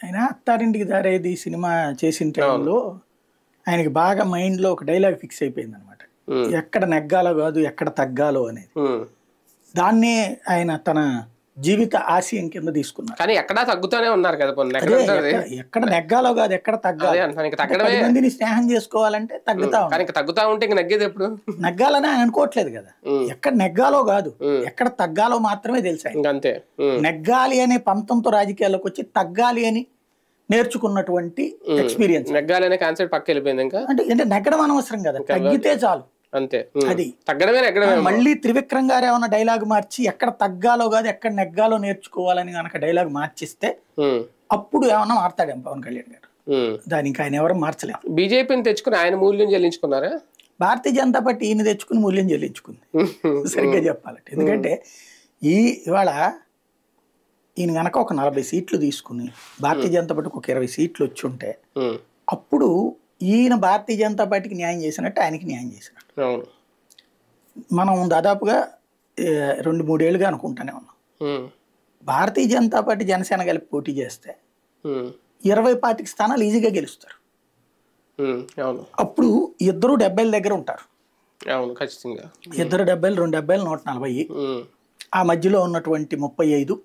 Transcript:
ఆయన అత్తారింటికి దారేది సినిమా చేసిన టైంలో ఆయనకి బాగా మైండ్లో ఒక డైలాగ్ ఫిక్స్ అయిపోయింది అనమాట. ఎక్కడ నెగ్గాలో కాదు ఎక్కడ తగ్గాలో అనేది. దాన్నే ఆయన తన జీవిత ఆశయం కింద తీసుకున్నారు. కానీ ఎక్కడా తగ్గుతూనే ఉన్నారు కదా. ఎక్కడ నెగ్గాలో కాదు ఎక్కడ తగ్గాలి. 10 మందిని స్నేహం చేసుకోవాలంటే తగ్గుతా తగ్గుతా ఉంటే ఇంక నగ్గేది ఎప్పుడు? నెగ్గాలని ఆయన అనుకోవట్లేదు కదా. ఎక్కడ నెగ్గాలో కాదు ఎక్కడ తగ్గాలో మాత్రమే తెలుసు ఆయన. అంతే. నెగ్గాలి అనే పంతంతో రాజకీయాల్లోకి వచ్చి తగ్గాలి అని నేర్చుకున్నటువంటి ఎక్స్పీరియన్స్. నెగ్గాలి అనే కాన్సెప్ట్ పక్క వెళ్ళిపోయింది. ఇంకా అంటే నెగ్గడం అనవసరం కదా, తగ్గితే చాలు. అంతే. అది తగ్గడమే నెగ్గడమే. మళ్ళీ త్రివిక్రమ్ గారు ఏమన్నా డైలాగ్ మార్చి ఎక్కడ తగ్గాలో కాదు ఎక్కడ నెగ్గాలో నేర్చుకోవాలని కనుక డైలాగ్ మార్చిస్తే అప్పుడు ఏమన్నా మారుతాడేమో పవన్ కళ్యాణ్ గారు. దానికి ఆయన ఎవరు మార్చలేదు. బీజేపీని తెచ్చుకుని ఆయన మూల్యం చెల్లించుకున్నారా? భారతీయ జనతా పార్టీ ఈయన తెచ్చుకుని మూల్యం చెల్లించుకుంది సరిగ్గా చెప్పాలంటే. ఎందుకంటే ఇవాళ ఈయన కనుక ఒక 40 సీట్లు తీసుకుని భారతీయ జనతా పార్టీకి ఒక 20 సీట్లు వచ్చి ఉంటే అప్పుడు ఈయన భారతీయ జనతా పార్టీకి న్యాయం చేసినట్టు ఆయనకి న్యాయం చేసినట్టు. మనం దాదాపుగా 2-3 ఏళ్ళుగా అనుకుంటానే ఉన్నాం. భారతీయ జనతా పార్టీ జనసేన కలిపి పోటీ చేస్తే 20-25 స్థానాలు ఈజీగా గెలుస్తారు. అప్పుడు ఇద్దరు 70 దగ్గర ఉంటారు. ఇద్దరు 70, 2 70, 140. ఆ మధ్యలో ఉన్నటువంటి 35